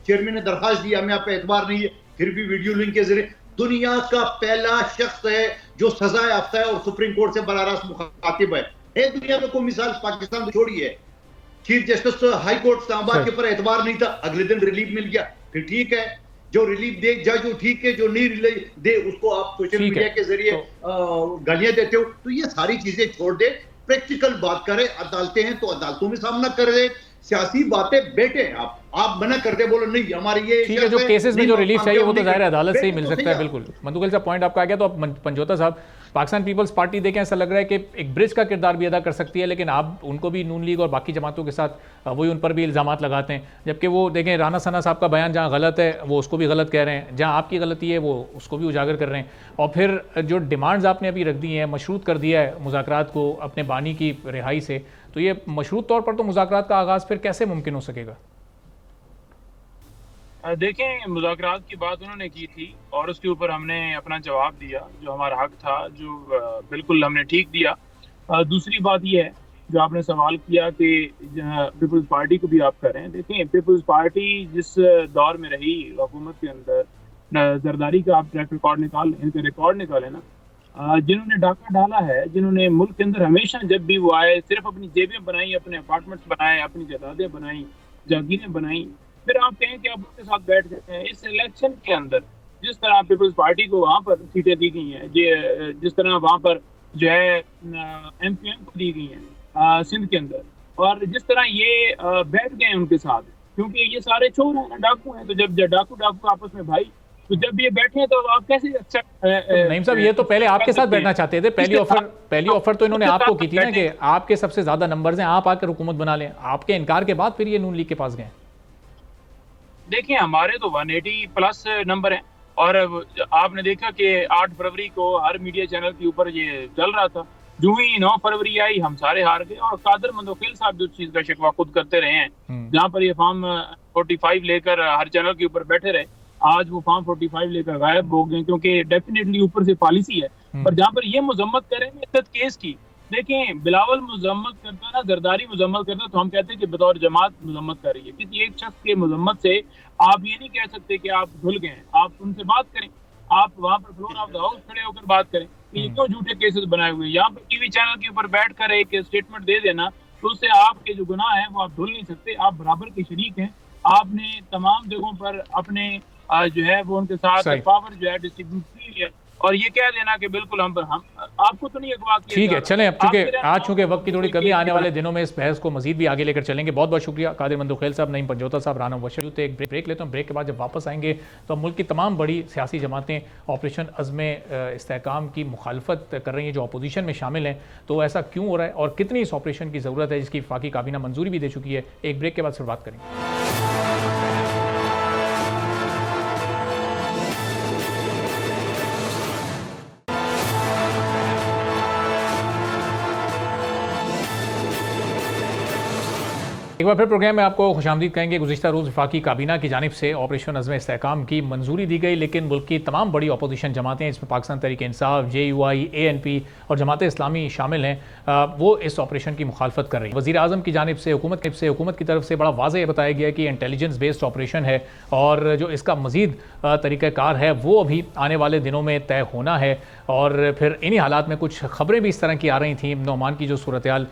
चेयरमैन ने दरखास्त दी, हमें आप पे एतबार नहीं है, फिर भी वीडियो लिंक के जरिए दुनिया का पहला शख्स है जो सजा याफ्ता है और सुप्रीम कोर्ट से बराह रास्त मुखातिब है। दुनिया में कोई मिसाल पाकिस्तान तो छोड़ी है। Chief justice high court Islamabad के ऊपर एतबार नहीं था, अगले दिन रिलीफ मिल गया, फिर ठीक है। जो रिलीफ दे जज वो ठीक है, जो नहीं रिलीफ दे उसको आप सोशल मीडिया के जरिए गालियां देते हो। तो ये सारी चीजें छोड़ दे, प्रैक्टिकल बात करें। अदालतें हैं तो अदालतों में सामना कर रहे, सियासी बातें बैठे आप मना कर दे, बोलो नहीं हमारी ये ठीक है। जो केसेस में जो रिलीफ चाहिए वो तो जाहिर है अदालत से ही मिल सकता है। बिल्कुल मंदुगल साहब, पॉइंट आपका आ गया। तो अब पंजोता साहब, पाकिस्तान पीपल्स पार्टी देखें, ऐसा लग रहा है कि एक ब्रिज का किरदार भी अदा कर सकती है, लेकिन आप उनको भी नून लीग और बाकी जमातों के साथ वही उन पर भी इल्ज़ामात लगाते हैं। जबकि वो देखें, राना सना साहब का बयान जहाँ गलत है वो उसको भी गलत कह रहे हैं, जहाँ आपकी गलती है वो उसको भी उजागर कर रहे हैं। और फिर जो डिमांड्स आपने अभी रख दी हैं, मशरूत कर दिया है मुज़ाकरात को अपने बानी की रिहाई से, तो ये मशरूत तौर पर तो मुज़ाकरात का आगाज़ फिर कैसे मुमकिन हो सकेगा? देखें, मुज़ाकरात की बात उन्होंने की थी और उसके ऊपर हमने अपना जवाब दिया, जो हमारा हक था, जो बिल्कुल हमने ठीक दिया। दूसरी बात यह है जो आपने सवाल किया कि पीपल्स पार्टी को भी आप करें। देखें, पीपल्स पार्टी जिस दौर में रही हुकूमत के अंदर, जरदारी का आप ट्रैक रिकॉर्ड इनका रिकॉर्ड निकालें ना, जिन्होंने डाका डाला है, जिन्होंने मुल्क के अंदर हमेशा जब भी वो आए सिर्फ अपनी जेबें बनाई, अपने अपार्टमेंट्स बनाए, अपनी जायदादें बनाई, जागीरें बनाई, फिर आप कहें कि आप उनके साथ बैठ जाते हैं। इस इलेक्शन के अंदर जिस तरह पीपल्स पार्टी को वहाँ पर सीटें दी गई हैं, जिस तरह वहाँ पर जो है MPM को दी गई हैं सिंध के अंदर, और जिस तरह ये बैठ गए उनके साथ, क्योंकि ये सारे चोर हैं, डाकू हैं। तो जब डाकू आपस में भाई, तो जब ये बैठे हैं तो आप कैसे नईम साहब, ये तो पहले आपके साथ बैठना चाहते थे। पहली ऑफर तो इन्होंने आपको की थी ना कि आपके सबसे ज्यादा नंबर्स हैं, आप आकर हुकूमत बना लें। आपके इनकार के बाद फिर ये नून लीग के पास गए। देखिए, हमारे तो 180 प्लस नंबर हैं और आपने देखा कि 8 फरवरी को हर मीडिया चैनल के ऊपर ये चल रहा था। जो ही 9 फरवरी आई हम सारे हार गए। और कादर मंदोखिल साहब जो चीज का शिकवा खुद करते रहे हैं, जहाँ पर ये फॉर्म 45 लेकर हर चैनल के ऊपर बैठे रहे, आज वो फॉर्म 45 लेकर गायब हो गए, क्योंकि डेफिनेटली ऊपर से पॉलिसी है। पर जहाँ पर ये मजम्मत करें इज्जत केस की, देखें बिलावल मजम्मत करता ना, जरदारी मजम्मत करता, तो हम कहते हैं कि बतौर जमात मजम्मत कर रही है। किसी एक शख्स के मजम्मत से आप ये नहीं कह सकते कि आप धुल गए। आप उनसे बात करें, आप वहाँ पर फ्लोर ऑफ द हाउस खड़े होकर बात करें कि ये क्यों झूठे केसेस बनाए हुए हैं। यहाँ पर टीवी चैनल के ऊपर बैठकर एक स्टेटमेंट दे देना, तो उससे आपके जो गुनाह है वो आप धुल नहीं सकते। आप बराबर के शरीक हैं। आपने तमाम जगहों पर अपने जो है वो उनके साथ पावर जो है डिस्ट्रीब्यूट की है, और ये कह देना कि बिल्कुल हम आपको तो नहीं अगवा किया। ठीक है, चलें। अब चूंकि वक्त की थोड़ी कमी, आने वाले दिनों में इस बहस को मजीद भी आगे लेकर चलेंगे। बहुत बहुत शुक्रिया कादिर मंदोखिल साहब, नईम पंजोता साहब, राना मुबश्शिर। तो एक ब्रेक लेता हूँ। ब्रेक के बाद जब वापस आएंगे तो मुल्क की तमाम बड़ी सियासी जमातें ऑपरेशन अज़्म इस्तेहकाम की मुखालफत कर रही हैं, जो अपोजिशन में शामिल हैं। तो ऐसा क्यों हो रहा है और कितनी इस ऑपरेशन की ज़रूरत है, जिसकी वफाकी काबीना मंजूरी भी दे चुकी है। एक ब्रेक के बाद फिर बात करेंगे। एक बार फिर प्रोग्राम में आपको खुशामदीद कहेंगे। गुज़िश्ता रोज़ वफाकी काबीना की जानिब से ऑपरेशन अज़्म इस्तेहकाम की मंजूरी दी गई, लेकिन मुल्क की तमाम बड़ी अपोजिशन जमातें, इसमें पाकिस्तान तहरीक इंसाफ, JUI, ANP और जमात इस्लामी शामिल हैं, वो इस ऑपरेशन की मुखालफत कर रही हैं। वज़ीर आज़म की जानिब से हुकूमत की तरफ से बड़ा वाज़ेह बताया गया कि इंटेलिजेंस बेस्ड ऑपरेशन है और जो इसका मज़ीद तरीक़ाकार है वो अभी आने वाले दिनों में तय होना है। और फिर इन्हीं हालात में कुछ ख़बरें भी इस तरह की आ रही थी। नौमान की जो सूरत हाल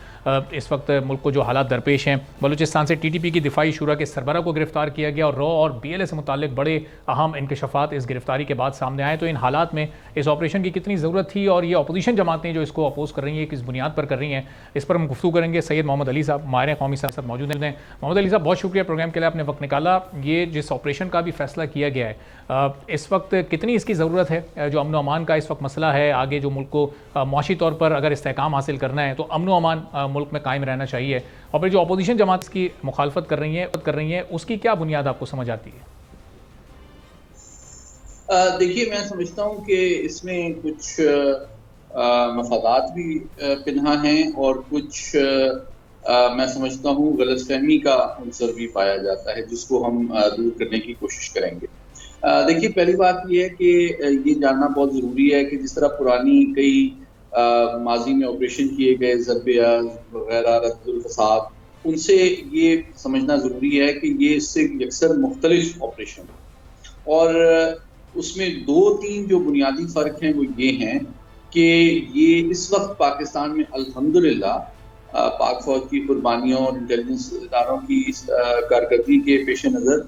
इस वक्त मुल्क को जो हालात दरपेश हैं, बलूचिस्तान से TTP की दिफाई शुरा के सरबरा को गिरफ्तार किया गया और रॉ और BLA से मुतालिक बड़े अहम इंकशाफात इस गिरफ्तारी के बाद सामने आए। तो इन हालात में इस ऑपरेशन की कितनी ज़रूरत थी और ये अपोजिशन जमातें जो इसको अपोज कर रही हैं किस बुनियाद पर कर रही हैं, इस पर हम गुफ्तगू करेंगे। सैयद मोहम्मद अली साहब माहिर कौमी साहब मौजूद हैं। मोहम्मद अली साहब, बहुत शुक्रिया प्रोग्राम के लिए आपने वक्त निकाला। ये जिस ऑपरेशन का भी फैसला किया गया है, इस वक्त कितनी इसकी ज़रूरत है? जो अमन अमान का इस वक्त मसला है, आगे जो मुल्क को माशी तौर पर अगर इस्तेहकाम हासिल करना है तो अमन अमान मुल्क में कायम रहना चाहिए, और फिर जो अपोजिशन जमात की मुखालफत कर रही हैं उसकी क्या बुनियाद आपको समझ आती है? देखिए, मैं समझता हूँ कि इसमें कुछ मफादात भी पिन्हा हैं और कुछ मैं समझता हूँ गलतफहमी का अंसर भी पाया जाता है, जिसको हम दूर करने की कोशिश करेंगे। देखिए, पहली बात यह है कि ये जानना बहुत ज़रूरी है कि जिस तरह पुरानी कई माजी में ऑपरेशन किए गए ज़रब वगैरह, रद्दुल फसाद, उनसे ये समझना ज़रूरी है कि ये इससे यकसर मुख्तलिफ ऑपरेशन और उसमें 2-3 जो बुनियादी फ़र्क हैं वो ये हैं कि ये इस वक्त पाकिस्तान में अल्हम्दुलिल्लाह पाक फ़ौज की कुर्बानियों और इंटेलिजेंस इदारों की कारकर्दगी के पेश नज़र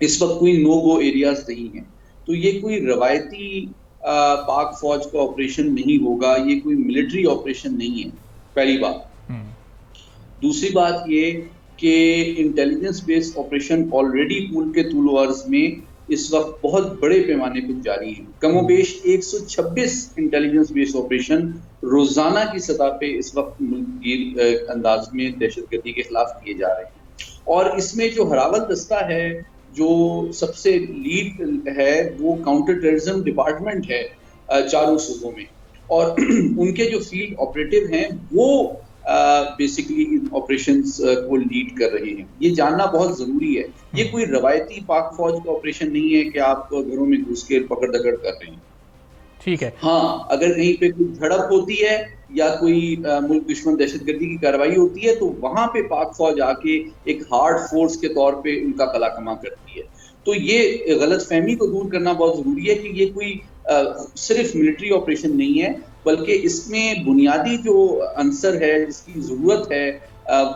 इस वक्त कोई नो गो एरियाज नहीं हैं। तो ये कोई रवायती पाक फौज का ऑपरेशन नहीं होगा, ये कोई मिलिट्री ऑपरेशन नहीं है, पहली बात। दूसरी बात ये कि इंटेलिजेंस बेस्ड ऑपरेशन ऑलरेडी मुल्क के तूल अर्ज में इस वक्त बहुत बड़े पैमाने पर जारी है। कमोबेश 126 इंटेलिजेंस बेस्ड ऑपरेशन रोजाना की सतह पे इस वक्त मुल्क की अंदाज में दहशतगर्दी के खिलाफ किए जा रहे हैं। और इसमें जो हरावल दस्ता है, जो सबसे लीड है, वो काउंटर टेररिज्म डिपार्टमेंट है चारों सूबों में, और उनके जो फील्ड ऑपरेटिव हैं वो बेसिकली इन ऑपरेशंस को लीड कर रहे हैं। ये जानना बहुत जरूरी है। ये कोई रवायती पाक फौज का ऑपरेशन नहीं है कि आप घरों में घुस के पकड़ दकड़ कर रहे हैं। ठीक है। हाँ, अगर कहीं पे कोई झड़प होती है या कोई मुल्क दुश्मन दहशतगर्दी की कार्रवाई होती है तो वहां पे पाक फौज आके एक हार्ड फोर्स के तौर पे उनका कला कमा करती है। तो ये गलतफहमी को दूर करना बहुत जरूरी है कि ये कोई सिर्फ मिलिट्री ऑपरेशन नहीं है, बल्कि इसमें बुनियादी जो अंसर है जिसकी जरूरत है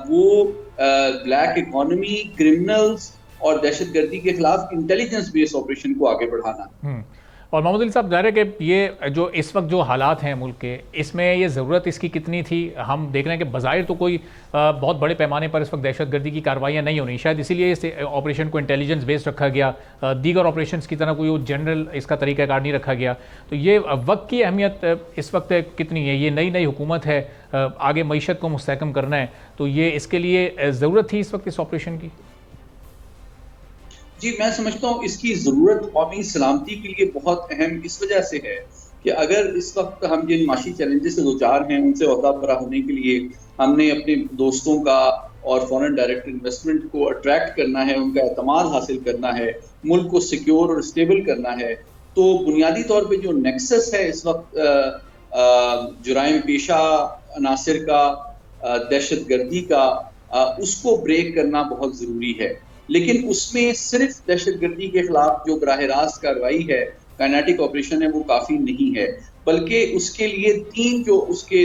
वो ब्लैक इकोनॉमी, क्रिमिनल्स और दहशतगर्दी के खिलाफ इंटेलिजेंस बेस्ड ऑपरेशन को आगे बढ़ाना। और मोहम्मद अली साहब, ज़ाहिर है कि ये जो इस वक्त जो हालात हैं मुल्क के, इसमें ये ज़रूरत इसकी कितनी थी? हम देख रहे हैं कि बज़ाहिर तो कोई बहुत बड़े पैमाने पर इस वक्त दहशतगर्दी की कार्रवाइयाँ नहीं होनी, शायद इसीलिए इस ऑपरेशन को इंटेलिजेंस बेस्ड रखा गया, दीगर ऑपरेशंस की तरह कोई जनरल इसका तरीक़ाकार नहीं रखा गया। तो ये वक्त की अहमियत इस वक्त कितनी है? ये नई हुकूमत है, आगे मईशत को मुस्तहकम करना है, तो ये इसके लिए ज़रूरत थी इस वक्त इस ऑपरेशन की? जी, मैं समझता हूँ इसकी ज़रूरत कौमी सलामती के लिए बहुत अहम इस वजह से है कि अगर इस वक्त हम जिन माशी चैलेंजेस से दो चार हैं उनसे ओहदा बरा होने के लिए हमने अपने दोस्तों का और फॉरेन डायरेक्ट इन्वेस्टमेंट को अट्रैक्ट करना है, उनका एतमाद हासिल करना है, मुल्क को सिक्योर और स्टेबल करना है, तो बुनियादी तौर पर जो नेक्सस है इस वक्त जुराइम पेशा अनासिर का, दहशतगर्दी का, उसको ब्रेक करना बहुत ज़रूरी है। लेकिन उसमें सिर्फ दहशतगर्दी के खिलाफ जो बराह रास्त कार्रवाई है, काइनेटिक ऑपरेशन है, वो काफ़ी नहीं है, बल्कि उसके लिए 3 जो उसके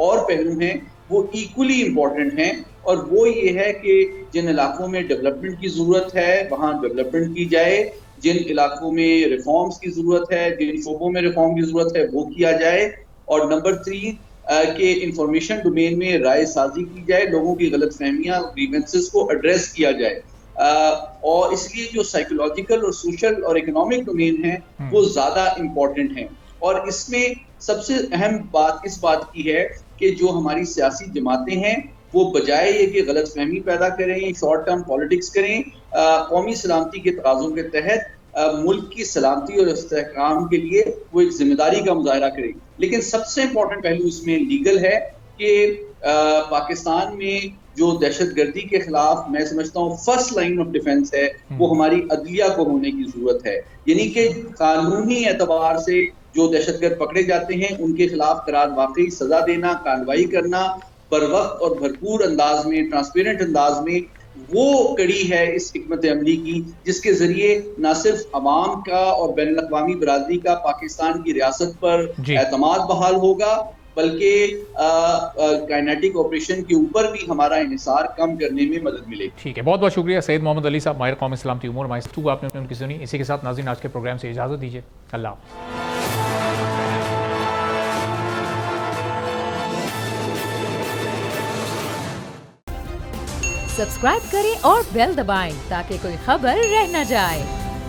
और पहलू हैं वो इक्वली इम्पॉर्टेंट हैं। और वो ये है कि जिन इलाकों में डेवलपमेंट की ज़रूरत है वहाँ डेवलपमेंट की जाए, जिन इलाकों में रिफॉर्म्स की ज़रूरत है, जिन शोबों में रिफॉर्म की ज़रूरत है वो किया जाए। और नंबर 3 के इंफॉर्मेशन डोमेन में राय साजी की जाए, लोगों की गलतफहमियां, ग्रीवेंसेस को एड्रेस किया जाए। और इसलिए जो साइकोलॉजिकल और सोशल और इकोनॉमिक डोमेन है वो ज़्यादा इम्पोर्टेंट है। और इसमें सबसे अहम बात इस बात की है कि जो हमारी सियासी जमातें हैं वो बजाय ये कि गलतफहमी पैदा करें, शॉर्ट टर्म पॉलिटिक्स करें, कौमी सलामती के तकाज़ों के तहत मुल्क की सलामती और इस्तेहकाम के लिए वो एक जिम्मेदारी का मुजाहरा करें। लेकिन सबसे इम्पोर्टेंट पहलू इसमें लीगल है कि पाकिस्तान में जो दहशतगर्दी के खिलाफ मैं समझता हूँ फर्स्ट लाइन ऑफ डिफेंस है, वो हमारी अदलिया को होने की जरूरत है। यानी कि कानूनी एतबार से जो दहशतगर्द पकड़े जाते हैं उनके खिलाफ करार वाकई सजा देना, कार्रवाई करना बर वक्त और भरपूर अंदाज में, ट्रांसपेरेंट अंदाज में, वो कड़ी है इस हिकमत अमली की जिसके जरिए न सिर्फ अवाम का और बैन अवी बरादरी का पाकिस्तान की रियासत पर एतमाद बहाल होगा, बल्कि काइनेटिक ऑपरेशन के ऊपर भी हमारा इन्हिसार कम करने में मदद मिलेगी। ठीक है, बहुत बहुत शुक्रिया सैयद मोहम्मद अली साहब, माहिर कौम सलामती उमूर माइस 2 आपने उनकी सुनी। इसी के साथ नाज़रीन आज के प्रोग्राम से इजाज़त दीजिए। अल्लाह। सब्सक्राइब करें और बेल दबाएं ताकि कोई खबर रह न जाए।